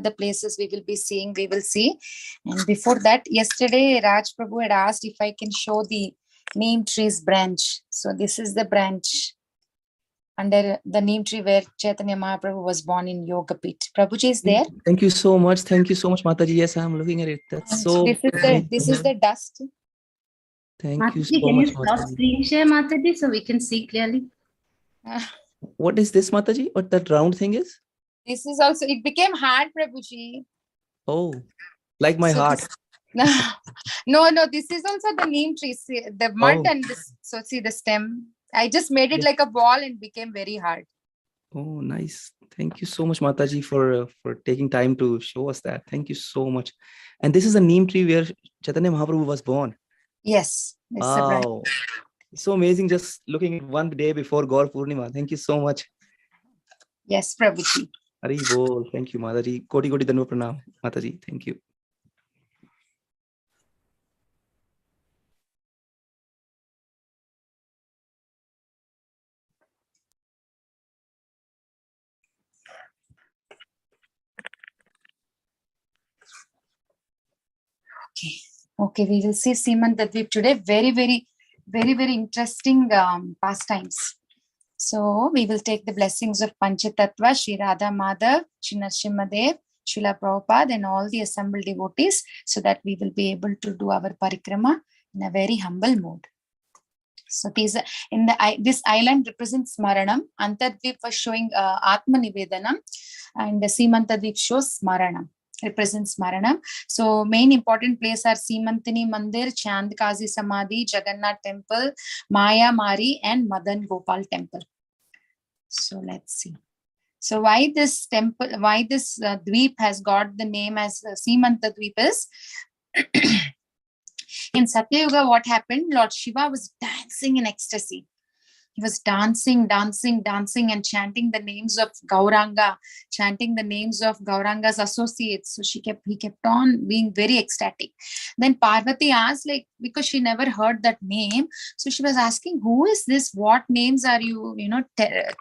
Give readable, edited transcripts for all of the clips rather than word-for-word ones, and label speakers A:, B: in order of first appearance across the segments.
A: the places we will be seeing, we will see. And before that, yesterday Raj Prabhu had asked if I can show the Neem Tree's branch. So this is the branch under the Neem Tree where Chaitanya Mahaprabhu was born in Yoga Pit. Prabhuji is there.
B: Thank you so much. Thank you so much, Mataji. Yes, I'm looking at it. That's
A: And
B: so
A: this is the dust.
B: Thank you
C: Mataji,
B: so
C: can
B: much,
C: you stop
B: Mataji.
C: screen share, Mataji, so we can see clearly?
B: What is this, Mataji? What that round thing is?
A: This is also, it became hard, Prabhuji.
B: Oh, like my heart.
A: No, this is also the neem tree. See, the mud and this. So see the stem. I just made it like a ball and became very hard.
B: Oh, nice. Thank you so much, Mataji, for taking time to show us that. Thank you so much. And this is a neem tree where Chaitanya Mahaprabhu was born.
A: Yes.
B: Wow. It's so amazing just looking at one day before Gaur Purnima. Thank you so much.
A: Yes, Prabhuji.
B: Hari bol. Thank you, Mataji. Koti koti danva pranam, Mataji. Thank you.
A: Okay, we will see Navadvip today. Very interesting pastimes. So we will take the blessings of Panchatattva, Shri Radha Madhav, Shri Nrsimhadev, Srila Prabhupada, and all the assembled devotees, so that we will be able to do our parikrama in a very humble mode. So these this island represents Smaranam. Antardvip was showing Atma Nivedanam, and the Simantadvip shows Smaranam, represents Smaranam. So main important places are Simantini Mandir, Chandkazi Samadhi, Jagannath Temple, Maya Mari, and Madan Gopal Temple. So let's see. So why this temple, why this dweep has got the name as Simantadvip is, in Satyayuga, what happened? Lord Shiva was dancing in ecstasy. He was dancing and chanting the names of Gauranga, chanting the names of Gauranga's associates. So he kept on being very ecstatic. Then Parvati asked, because she never heard that name. So she was asking, who is this? What names are you,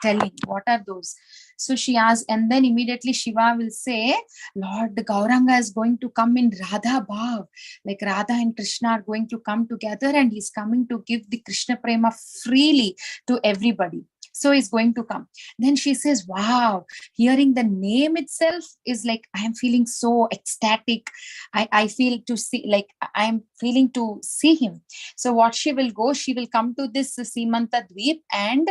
A: telling? What are those? So she asked, and then immediately Shiva will say, Lord, the Gauranga is going to come in Radha Bhav. Like Radha and Krishna are going to come together, and he's coming to give the Krishna Prema freely to everybody. So he's going to come. Then she says, wow, hearing the name itself is like, I am feeling so ecstatic. I feel to see, like I'm feeling to see him. So what she will come to this Simanta Dweep, and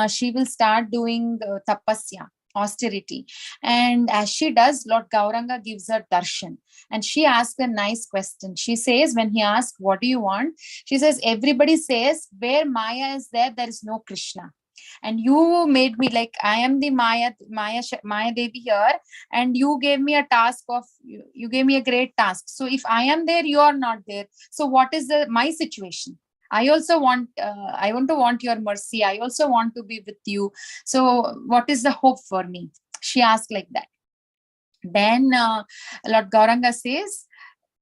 A: she will start doing tapasya, austerity. And as she does, Lord Gauranga gives her darshan. And she asks a nice question. She says, when he asks, what do you want? She says, everybody says, where Maya is there is no Krishna. And you made me, like, I am the Maya Devi here, and you gave me a task you gave me a great task. So if I am there, you are not there. So what is my situation? I also want, I want your mercy. I also want to be with you. So what is the hope for me? She asked like that. Then Lord Gauranga says,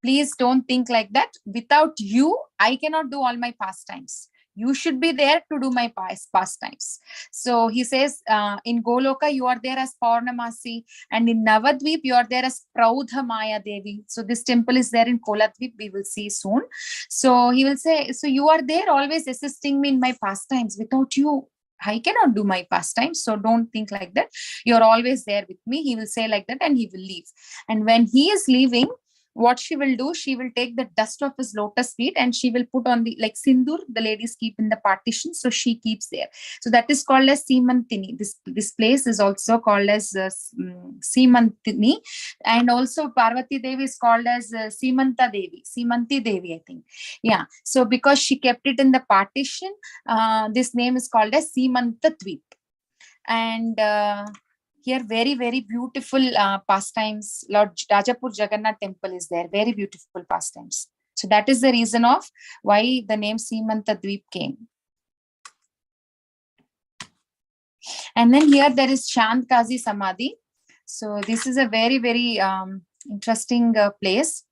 A: please don't think like that. Without you, I cannot do all my pastimes. You should be there to do my pastimes. So he says, in Goloka, you are there as Paurnamasi, and in Navadvip, you are there as Praudha Maya Devi. So this temple is there in Koladvip, we will see soon. So he will say, so you are there always assisting me in my pastimes. Without you, I cannot do my pastimes. So don't think like that. You're always there with me. He will say like that, and he will leave. And when he is leaving, what she will do, she will take the dust of his lotus feet and she will put on the, like sindur, the ladies keep in the partition. So she keeps there. So that is called as Simantini. This place is also called as Simantini. And also Parvati Devi is called as Simanti Devi, I think. Yeah. So because she kept it in the partition, this name is called as Simantadvip. And here, very beautiful pastimes. Lord Rajapur Jagannath Temple is there. Very beautiful pastimes. So that is the reason of why the name Simantadvip came. And then here there is Chandkazi Samadhi. So this is a very interesting place.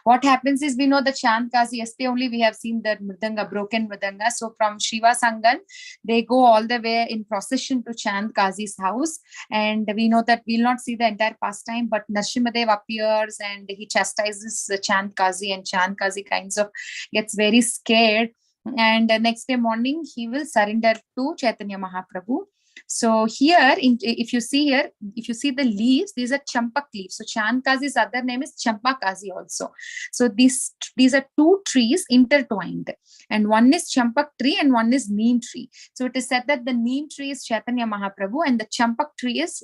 A: What happens is, we know the Chand Kazi, yesterday only we have seen the Mridanga, broken Mridanga. So from Shiva Sangan, they go all the way in procession to Chand Kazi's house. And we know that we'll not see the entire pastime, but Nrsimhadev appears and he chastises Chand Kazi, and Chand Kazi kinds of gets very scared. And the next day morning, he will surrender to Chaitanya Mahaprabhu. So here, if you see the leaves, these are champak leaves. So Chand Kazi's other name is Champa Kazi also. So these are two trees intertwined, and one is champak tree and one is neem tree. So it is said that the neem tree is Chaitanya Mahaprabhu and the champak tree is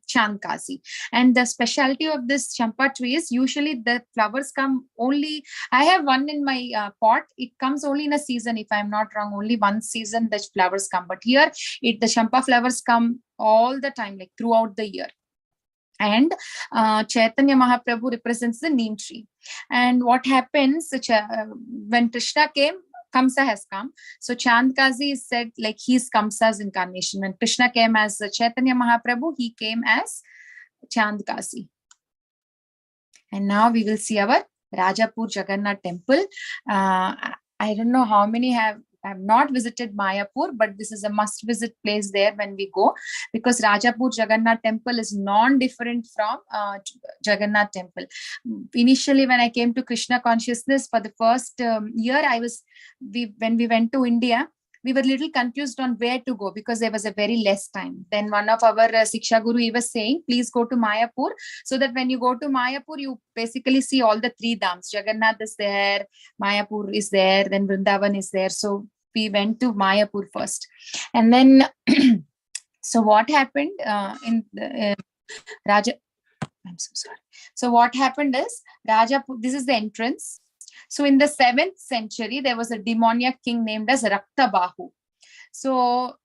A: Chand Kazi. And the specialty of this champa tree is, usually the flowers come only, I have one in my pot. It comes only in a season, if I'm not wrong, only one season the flowers come. But here, the champa flowers come all the time, like throughout the year. And Chaitanya Mahaprabhu represents the neem tree. And what happens when Krishna came, Kamsa has come. So Chand Kazi is said like he's Kamsa's incarnation. When Krishna came as Chaitanya Mahaprabhu, he came as Chand Kazi. And now we will see our Rajapur Jagannath temple. I don't know how many have not visited Mayapur, but this is a must visit place there when we go, because Rajapur Jagannath temple is non-different from Jagannath temple. Initially, when I came to Krishna consciousness for the first year, when we went to India, we were a little confused on where to go because there was a very less time. Then one of our Siksha Guru, he was saying, please go to Mayapur, so that when you go to Mayapur, you basically see all the three dhams. Jagannath is there, Mayapur is there, then Vrindavan is there. So we went to Mayapur first. And then, so what happened I'm so sorry. So what happened is, Rajapur, this is the entrance. So in the 7th century, there was a demoniac king named as Raktabahu. So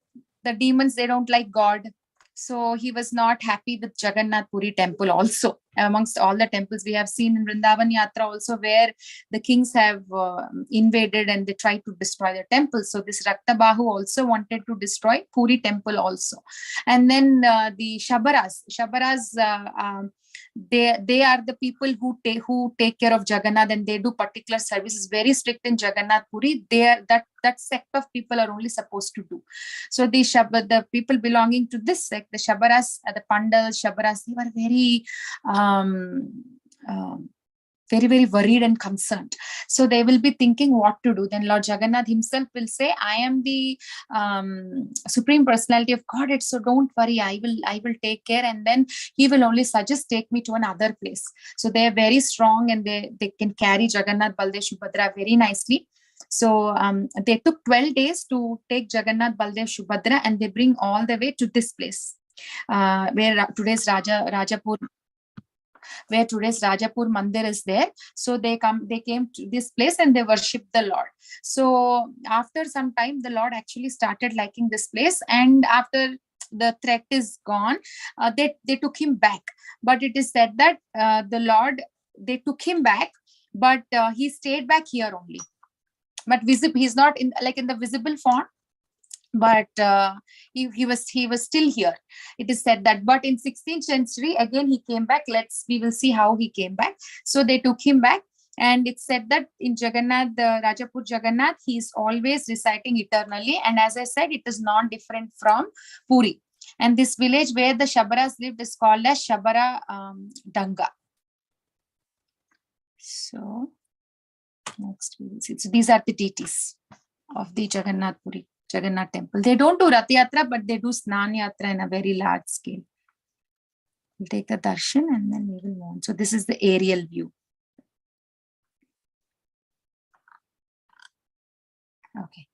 A: the demons, they don't like God. So he was not happy with Jagannath Puri temple also. Amongst all the temples we have seen in Vrindavan Yatra also, where the kings have invaded and they tried to destroy the temple. So this Raktabahu also wanted to destroy Puri temple also. And then the Shabaras, they are the people who take care of Jagannath, and they do particular services, very strict in Jagannath Puri. That sect of people are only supposed to do. So the people belonging to this sect, the Shabaras, the Pandals, Shabaras, they were very, very worried and concerned. So they will be thinking what to do. Then Lord Jagannath himself will say, I am the Supreme Personality of Godhead, so don't worry, I will take care. And then he will only suggest, take me to another place. So they are very strong, and they can carry Jagannath, Baldev, Subhadra very nicely. So they took 12 days to take Jagannath, Baldev, Subhadra, and they bring all the way to this place, where today's Rajapur Mandir is there. So they came to this place and they worshipped the Lord. So after some time, the Lord actually started liking this place, and after the threat is gone, they took him back. But it is said that the Lord, they took him back, but he stayed back here only. But he's not in the visible form, but he was still here. It is said that. But in 16th century, again he came back. We will see how he came back. So they took him back, and it's said that in Jagannath, the Rajapur Jagannath, he is always reciting eternally. And as I said, it is not different from Puri. And this village where the Shabaras lived is called as Shabara Danga. So next we will see. So these are the deities of the Jagannath temple. They don't do Rath Yatra, but they do Snan Yatra in a very large scale. We'll take the darshan and then we will move on. So this is the aerial view. Okay.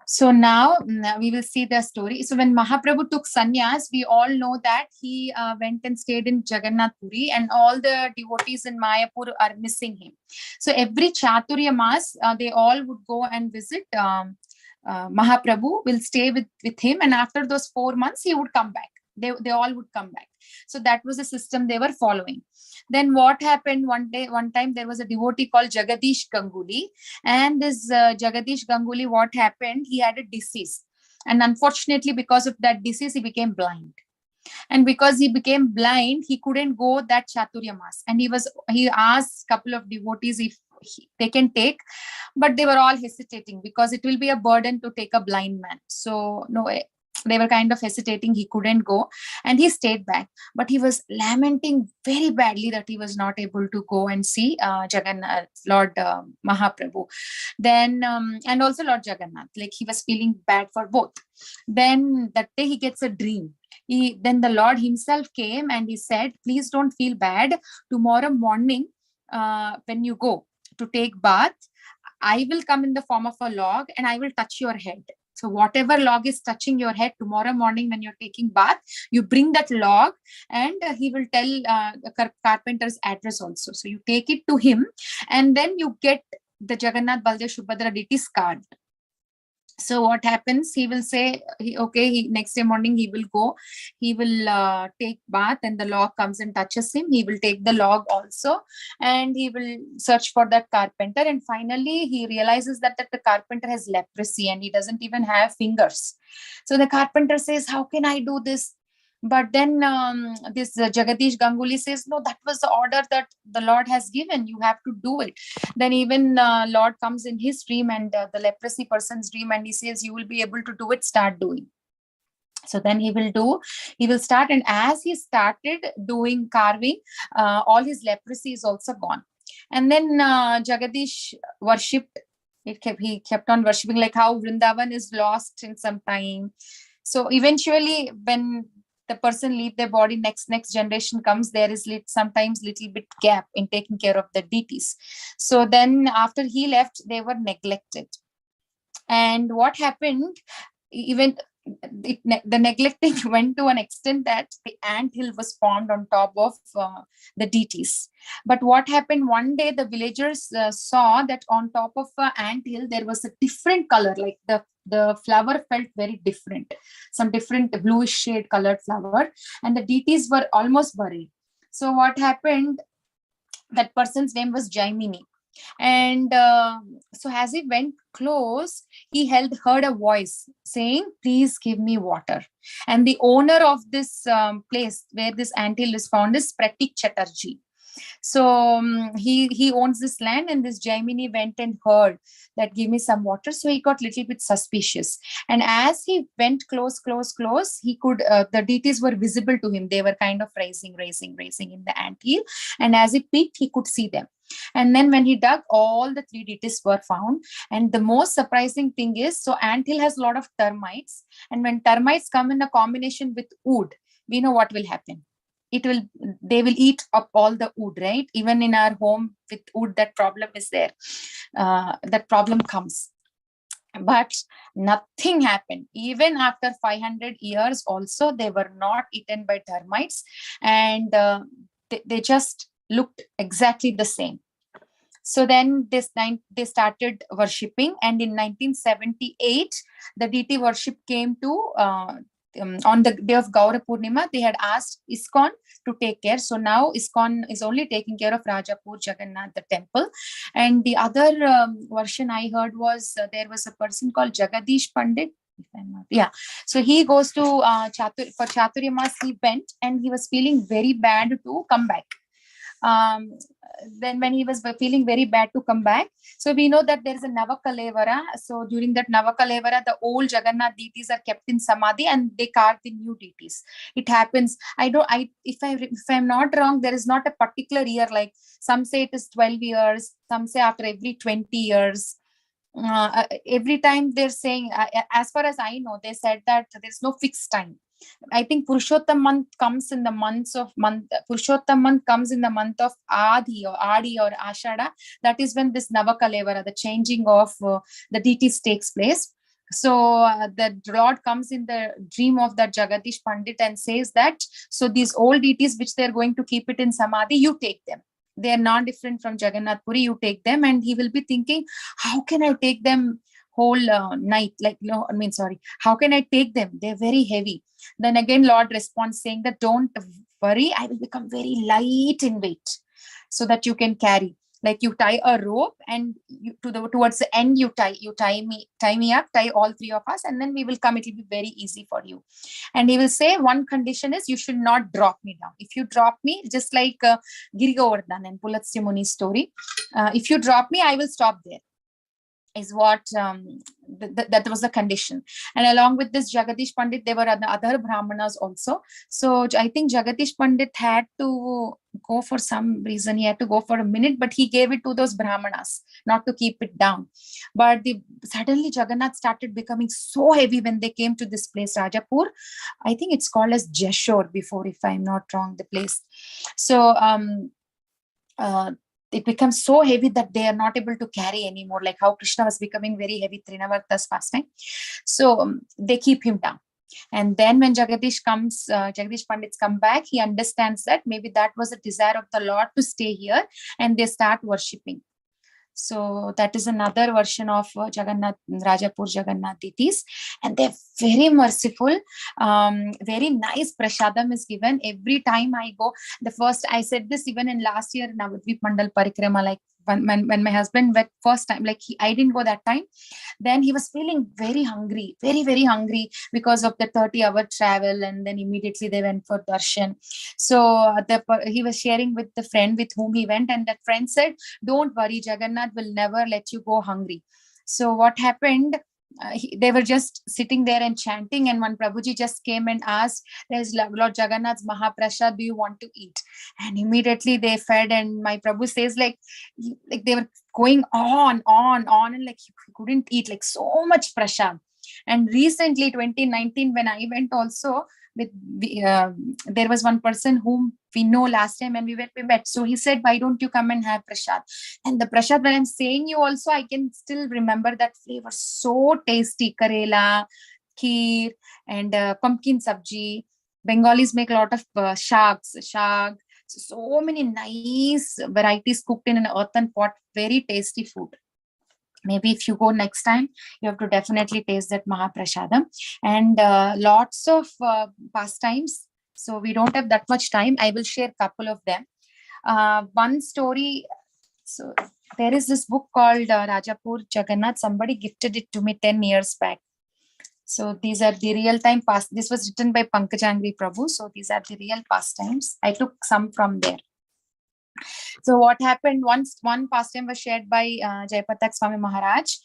A: So now we will see the story. So when Mahaprabhu took sannyas, we all know that he went and stayed in Jagannath Puri, and all the devotees in Mayapur are missing him. So every Chaturya Mas, they all would go and visit Mahaprabhu, will stay with him, and after those 4 months, he would come back. They all would come back. So that was the system they were following. Then what happened one time, there was a devotee called Jagadish Ganguly. And this Jagadish Ganguly, what happened? He had a disease. And unfortunately, because of that disease, he became blind. And because he became blind, he couldn't go that Chaturya Mas. And he asked a couple of devotees if they can take, but they were all hesitating because it will be a burden to take a blind man. So no way. They were kind of hesitating. He couldn't go and he stayed back, but he was lamenting very badly that he was not able to go and see Jagannath, Lord Mahaprabhu. Then, and also Lord Jagannath, like he was feeling bad for both. Then that day he gets a dream. Then the Lord himself came and he said, please don't feel bad. Tomorrow morning, when you go to take bath, I will come in the form of a log and I will touch your head. So whatever log is touching your head tomorrow morning when you're taking bath, you bring that log and he will tell the carpenter's address also. So you take it to him and then you get the Jagannath Baldev Subhadra deities carved. So what happens, he will say, next day morning he will go, he will take bath and the log comes and touches him. He will take the log also and he will search for that carpenter. And finally he realizes that the carpenter has leprosy and he doesn't even have fingers. So the carpenter says, how can I do this? But then this Jagadish Ganguly says, no, that was the order that the Lord has given. You have to do it. Then even Lord comes in his dream and the leprosy person's dream and he says, you will be able to do it, start doing. So then he will start. And as he started doing carving, all his leprosy is also gone. And then Jagadish worshipped. He kept on worshipping, like how Vrindavan is lost in some time. So eventually when the person leave their body, next generation comes, there is sometimes little bit gap in taking care of the deities. So then after he left, they were neglected. And what happened, even the neglecting went to an extent that the ant hill was formed on top of the deities. But what happened, one day the villagers saw that on top of an ant hill there was a different color, like the flower felt very different, some different bluish shade colored flower, and the deities were almost buried. So what happened, that person's name was Jaimini. And so as he went close, he heard a voice saying, please give me water. And the owner of this place where this anthill is found is Pratik Chatterjee. So he owns this land, and this Jaimini went and heard that, give me some water. So he got a little bit suspicious. And as he went close, he could, the deities were visible to him. They were kind of rising in the anthill. And as he peeked, he could see them. And then when he dug, all the three deities were found. And the most surprising thing is, so anthill has a lot of termites. And when termites come in a combination with wood, we know what will happen. They will eat up all the wood, right? Even in our home with wood, that problem is there. That problem comes. But nothing happened. Even after 500 years also, they were not eaten by termites. And they just looked exactly the same. So then they started worshipping. And in 1978, the deity worship came to... on the day of Gaura Purnima, they had asked ISKCON to take care. So now ISKCON is only taking care of Rajapur Jagannath, the temple. And the other version I heard was there was a person called Jagadish Pandit. Yeah. So he goes to for Chaturya Mas, he went and he was feeling very bad to come back. Then when he was feeling very bad to come back, so we know that there is a Navakalevara. So during that Navakalevara, the old Jagannath deities are kept in Samadhi and they carve the new deities. It happens. If I'm not wrong, there is not a particular year. Like some say it is 12 years, some say after every 20 years. Every time they're saying, as far as I know, they said that there's no fixed time. I think Purushottam month comes in the Purushottam month comes in the month of Adi or Ashada. That is when this Navakalevara, the changing of the deities takes place. So the Lord comes in the dream of that Jagadish Pandit and says that, so these old deities which they're going to keep it in Samadhi, you take them. They are not different from Jagannath Puri, you take them. And he will be thinking, how can I take them whole night? How can I take them? They're very heavy. Then again, Lord responds saying that don't worry, I will become very light in weight so that you can carry. Like you tie a rope and towards the end you tie me up, tie all three of us, and then we will come. It will be very easy for you. And he will say, one condition is you should not drop me down. If you drop me, just like Giri Govardhan and Pulatsya Muni's story, if you drop me, I will stop there, is what that was the condition. And along with this Jagadish Pandit, there were other Brahmanas also. So I think Jagadish Pandit had to go for some reason. He had to go for a minute, but he gave it to those Brahmanas, not to keep it down. But suddenly Jagannath started becoming so heavy when they came to this place, Rajapur. I think it's called as Jeshore before, if I'm not wrong, the place. So it becomes so heavy that they are not able to carry anymore, like how Krishna was becoming very heavy, Trinavarta's fasting. So they keep him down. And then when Jagadish Pandits come back, he understands that maybe that was a desire of the Lord to stay here, and they start worshipping. So that is another version of Jagannath, Rajapur Jagannath deities. And they're very merciful. Very nice prasadam is given. Every time I go, I said this even in last year, Navadvip Mandal Parikrama, like when my husband went first time, like I didn't go that time. Then he was feeling very hungry, very, very hungry because of the 30-hour travel. And then immediately they went for darshan. So he was sharing with the friend with whom he went. And that friend said, don't worry, Jagannath will never let you go hungry. So what happened? They were just sitting there and chanting, and one Prabhuji just came and asked, there's Lord Jagannath's Mahaprasad, do you want to eat? And immediately they fed, and my Prabhu says like they were going on, and like he couldn't eat, like so much prasad. And recently 2019 when I went also, there was one person whom we know last time and we met. So he said, why don't you come and have prasad? And the prasad, when I'm saying you also, I can still remember that flavor. So tasty. Karela, kheer, and pumpkin sabji. Bengalis make a lot of shag. So many nice varieties cooked in an earthen pot. Very tasty food. Maybe if you go next time, you have to definitely taste that Mahaprasadam. And lots of pastimes. So we don't have that much time. I will share a couple of them. One story. So there is this book called Rajapur Jagannath. Somebody gifted it to me 10 years back. So these are the real-time past. This was written by Pankajangri Prabhu. So these are the real pastimes. I took some from there. So what happened, once one pastime was shared by Jayapatak Swami Maharaj.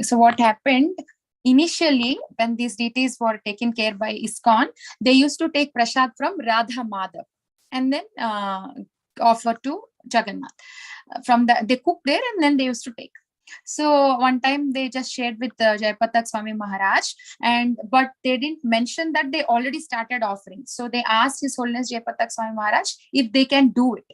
A: So what happened, initially when these deities were taken care by ISKCON, they used to take prasad from Radha Madhav and then offer to Jagannath. They cooked there and then they used to take. So one time they just shared with Jayapatak Swami Maharaj, but they didn't mention that they already started offering. So they asked His Holiness Jayapatak Swami Maharaj if they can do it.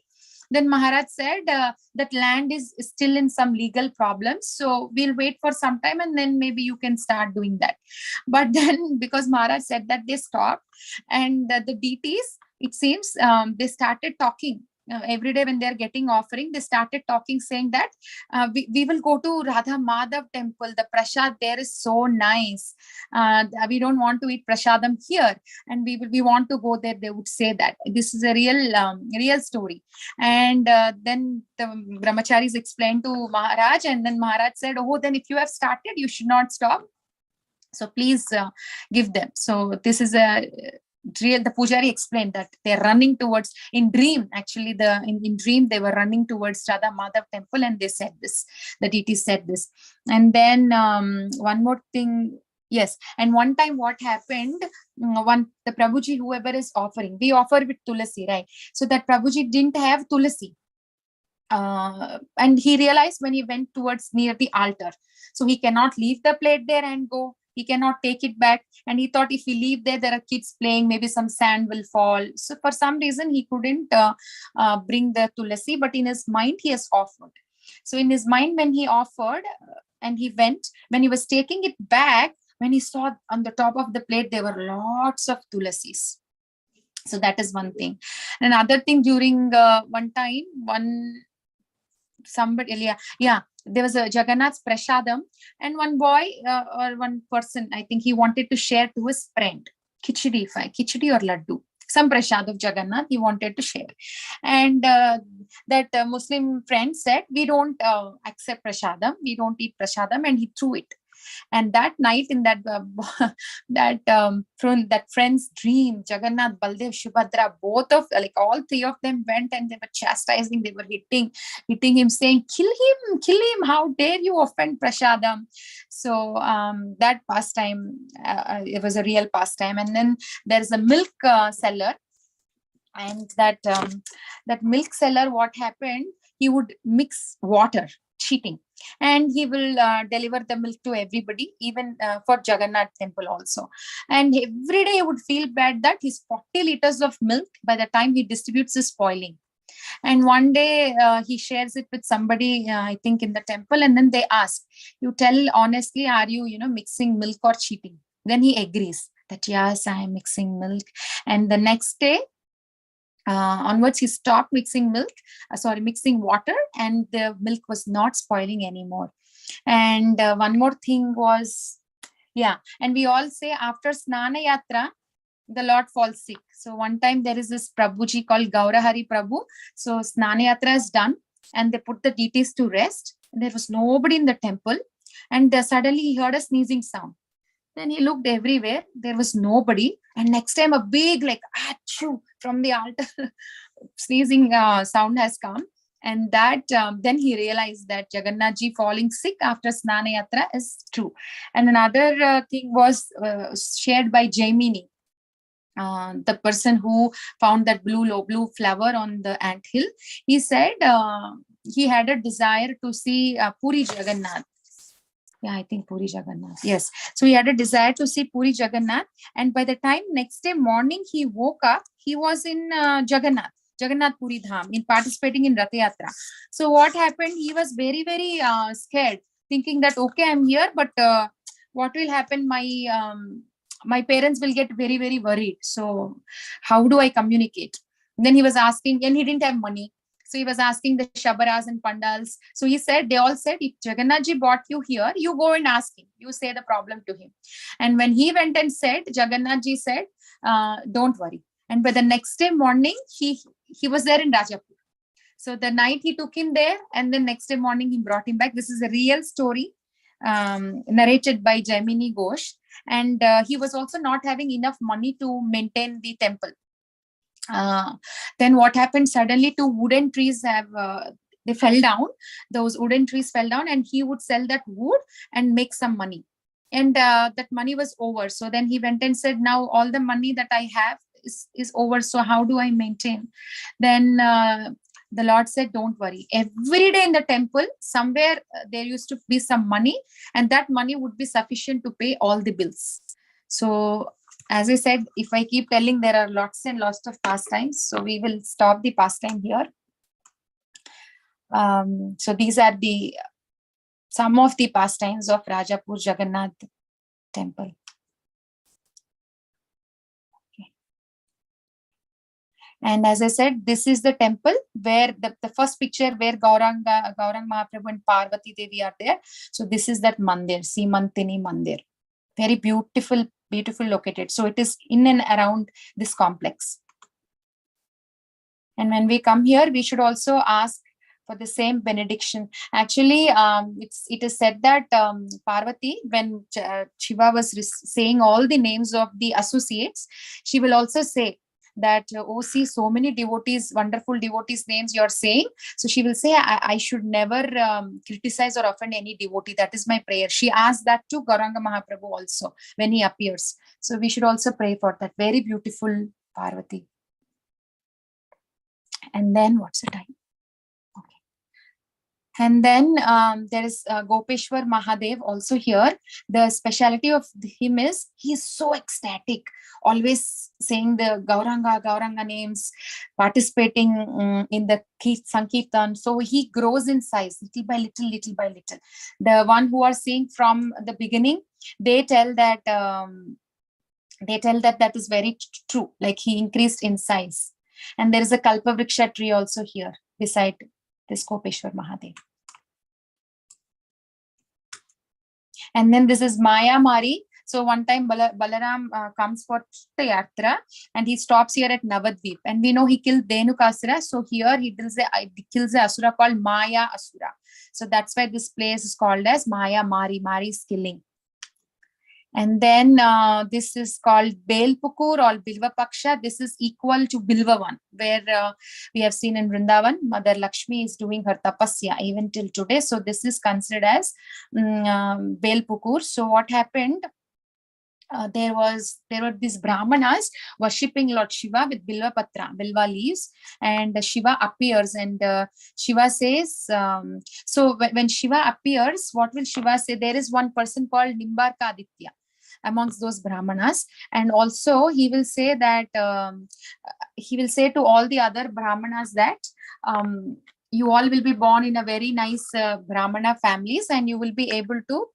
A: Then Maharaj said that land is still in some legal problems. So we'll wait for some time and then maybe you can start doing that. But then because Maharaj said that, they stopped. And the deities, it seems, they started talking. Every day when they're getting offering, they started talking, saying that we will go to Radha Madhav temple. The prasad there is so nice. We don't want to eat prasadam here, and we want to go there. They would say that. This is a real story. And then the brahmacharis explained to Maharaj, and then Maharaj said, oh, then if you have started, you should not stop. So please give them. So this is the Pujari explained that they're running towards, in dream, actually in dream they were running towards Radha Madhav temple, and they said this, the deity said this. And then one more thing, yes, and one time what happened, the Prabhuji, whoever is offering, we offer with tulasi, right? So that Prabhuji didn't have tulasi. And he realized when he went towards near the altar, so he cannot leave the plate there and go. He cannot take it back. And he thought if we leave there are kids playing, maybe some sand will fall. So for some reason, he couldn't bring the tulasi, but in his mind, he has offered. So in his mind, when he offered and he went, when he was taking it back, when he saw on the top of the plate, there were lots of tulasis. So that is one thing. Another thing, during one time, there was a Jagannath's prasadam, and one boy or one person, I think he wanted to share to his friend khichdi or laddu. some prasad of Jagannath he wanted to share. And that Muslim friend said, we don't accept prasadam, we don't eat prasadam, and he threw it. And that night in that from that friend's dream, Jagannath, Baldev, Subhadra, both of like all three of them went and they were chastising, they were hitting him, saying, kill him, how dare you offend prasadam. So that pastime, it was a real pastime. And then there's a milk seller, and that milk seller, what happened, he would mix water, cheating, and he will deliver the milk to everybody, even for Jagannath temple also. And every day he would feel bad that his 40 liters of milk, by the time he distributes, is spoiling. And one day he shares it with somebody, I think in the temple, and then they ask, you tell honestly, are you mixing milk or cheating? Then he agrees that yes, I am mixing milk. And the next day onwards, he stopped mixing mixing water, and the milk was not spoiling anymore. And one more thing was, and we all say after Snana Yatra, the Lord falls sick. So one time there is this Prabhuji called Gaurahari Prabhu. So Snana Yatra is done, and they put the deities to rest. There was nobody in the temple, and suddenly he heard a sneezing sound. Then he looked everywhere. There was nobody. And next time a big achoo from the altar sneezing sound has come. And that then he realized that Jagannath ji falling sick after Snana Yatra is true. And another thing was shared by Jaimini, the person who found that blue flower on the anthill. He said he had a desire to see Puri Jagannath. Yeah, I think Puri Jagannath. Yes. So he had a desire to see Puri Jagannath. And by the time next day morning he woke up, he was in Jagannath Puri Dham, in participating in Rath Yatra. So what happened? He was very, very scared, thinking that, okay, I'm here, but what will happen? My parents will get very, very worried. So how do I communicate? And then he was asking, and he didn't have money. So he was asking the Shabaras and Pandals. So they all said, if Jagannath ji brought you here, you go and ask him. You say the problem to him. And when he went and said, Jagannath ji said, don't worry. And by the next day morning, he was there in Rajapur. So the night he took him there, and then next day morning he brought him back. This is a real story narrated by Jaimini Ghosh. And he was also not having enough money to maintain the temple. Then what happened? Suddenly 2 wooden trees they fell down. Those wooden trees fell down, and he would sell that wood and make some money. And that money was over. So then he went and said, now all the money that I have is over. So how do I maintain? Then the Lord said, don't worry. Every day in the temple, somewhere there used to be some money, and that money would be sufficient to pay all the bills. So as I said, if I keep telling, there are lots and lots of pastimes. So we will stop the pastime here. So these are some of the pastimes of Rajapur Jagannath temple. Okay. And as I said, this is the temple where the first picture where Gaurang Mahaprabhu and Parvati Devi are there. So this is that mandir, Simantini Mandir. Very beautiful located. So it is in and around this complex. And when we come here, we should also ask for the same benediction. Actually, it is said that Parvati, when Shiva was saying all the names of the associates, she will also say that, oh, see, so many devotees, wonderful devotees' names you're saying. So she will say, I should never criticize or offend any devotee. That is my prayer. She asked that to Gauranga Mahaprabhu also when he appears. So we should also pray for that. Very beautiful Parvati. And then what's the time? Okay. And then there is Gopeshwar Mahadev also here. The speciality of him is he's so ecstatic, always saying the Gauranga names, participating in the Sankirtan. So he grows in size little by little. The one who are seeing from the beginning, they tell that that is very true. Like he increased in size. And there is a Kalpavriksha tree also here beside this Gopeshwar Mahadev. And then this is Maya Mari. So one time Balaram comes for Tirtha Yatra and he stops here at Navadvip. And we know he killed Dhenukasura. So here he kills a Asura called Maya Asura. So that's why this place is called as Maya Mari. Mari's killing. And then this is called Belpukur or Bilva Paksha. This is equal to Bilva one, where we have seen in Vrindavan, Mother Lakshmi is doing her tapasya even till today. So this is considered as Belpukur. So what happened? There were these Brahmanas worshipping Lord Shiva with Bilva Patra, Bilva leaves, and Shiva appears and Shiva says, so when Shiva appears, what will Shiva say? There is one person called Nimbarka Aditya amongst those Brahmanas, and also he will say that he will say to all the other Brahmanas that you all will be born in a very nice Brahmana families and you will be able to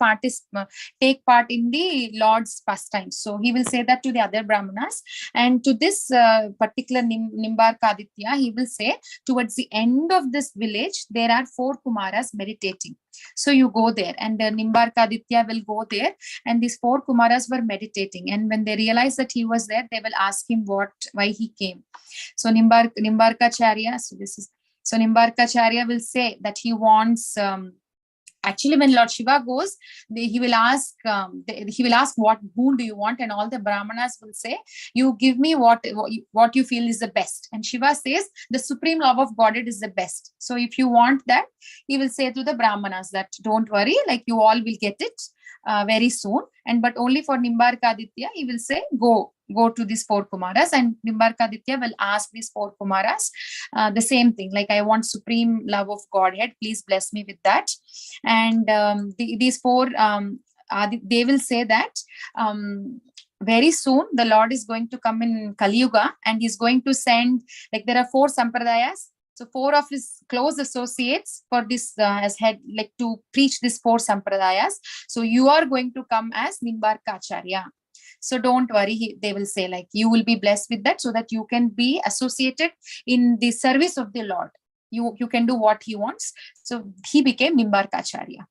A: take part in the Lord's pastimes. So he will say that to the other Brahmanas, and to this particular Nimbarka Aditya, he will say, towards the end of this village, there are 4 Kumaras meditating. So you go there, and Nimbarka Aditya will go there, and these 4 Kumaras were meditating. And when they realize that he was there, they will ask him why he came. So Nimbarkacharya, so Nimbarkacharya will say that he wants, actually when Lord Shiva goes, he will ask what boon do you want, and all the Brahmanas will say, you give me what you feel is the best. And Shiva says the supreme love of Godhead is the best. So if you want that, he will say to the Brahmanas that don't worry, like you all will get it very soon. And but only for Nimbarka Aditya, he will say go to these 4 Kumaras, and Nimbarka Aditya will ask these 4 Kumaras the same thing, like I want supreme love of Godhead, please bless me with that. And these 4 they will say that very soon the Lord is going to come in Kali Yuga, and he's going to send, like there are 4 sampradayas. So 4 of his close associates for this as head, like to preach this 4 sampradayas. So you are going to come as Nimbarkacharya. So don't worry, they will say like you will be blessed with that, so that you can be associated in the service of the Lord. You can do what he wants. So he became Nimbarkacharya.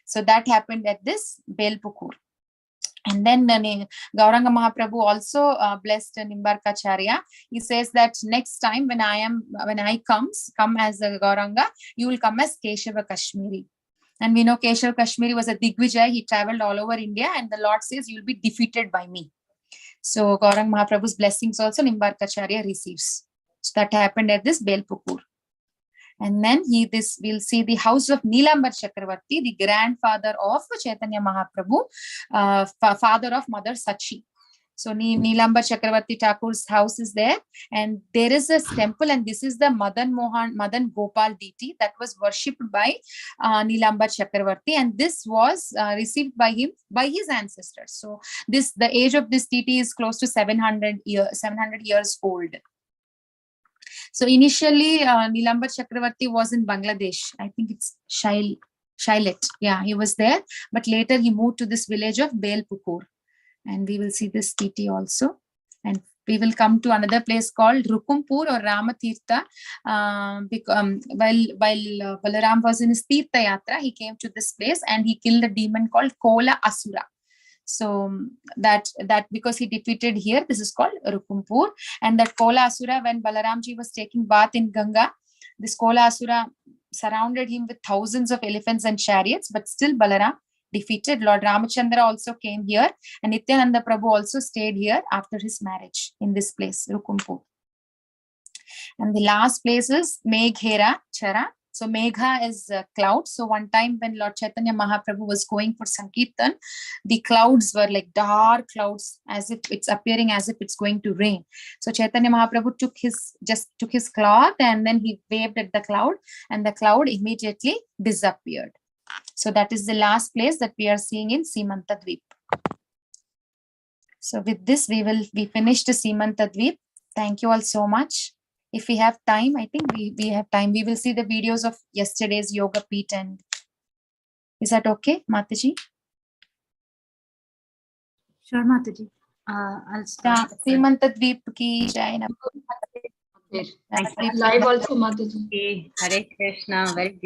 A: So that happened at this Belpukur. And then Gauranga Mahaprabhu also blessed Nimbarkacharya. He says that next time when I come as a Gauranga, you will come as Keshava Kashmiri. And we know Keshava Kashmiri was a Digvijay. He traveled all over India, and the Lord says, you will be defeated by me. So Gauranga Mahaprabhu's blessings also Nimbarkacharya receives. So that happened at this Belpukur. And then we'll see the house of Neelambar Chakravarti, the grandfather of Chaitanya Mahaprabhu, father of Mother Sachi. So Neelambar Chakravarti Thakur's house is there, and there is a temple, and this is the Madan Gopal deity that was worshipped by Neelambar Chakravarti, and this was received by him by his ancestors. So the age of this deity is close to 700 years old. So initially, Neelambar Chakravarti was in Bangladesh. I think it's Shailet. Yeah, he was there. But later he moved to this village of Belpukur. And we will see this deity also. And we will come to another place called Rukumpur or Ramatirtha. While Balaram was in his Tirtha Yatra, he came to this place and he killed a demon called Kola Asura. So that because he defeated here, this is called Rukumpur. And that Kola Asura, when Balaramji was taking bath in Ganga, this Kola Asura surrounded him with thousands of elephants and chariots, but still Balaram defeated. Lord Ramachandra also came here, and Nityananda Prabhu also stayed here after his marriage in this place, Rukumpur. And the last place is Meghera Chara. So Megha is cloud. So one time when Lord Chaitanya Mahaprabhu was going for Sankirtan, the clouds were like dark clouds, as if it's appearing as if it's going to rain. So Chaitanya Mahaprabhu took his cloth and then he waved at the cloud, and the cloud immediately disappeared. So that is the last place that we are seeing in Simantadvip. So with this, we finished the Simantadvip. Thank you all so much. If we have time, I think we have time. We will see the videos of yesterday's Yoga Peet. And is that okay, Mataji?
C: Sure, Mataji. I'll start.
A: Simantadvip ki jai.
C: Live also, Mataji. Hare Krishna. Very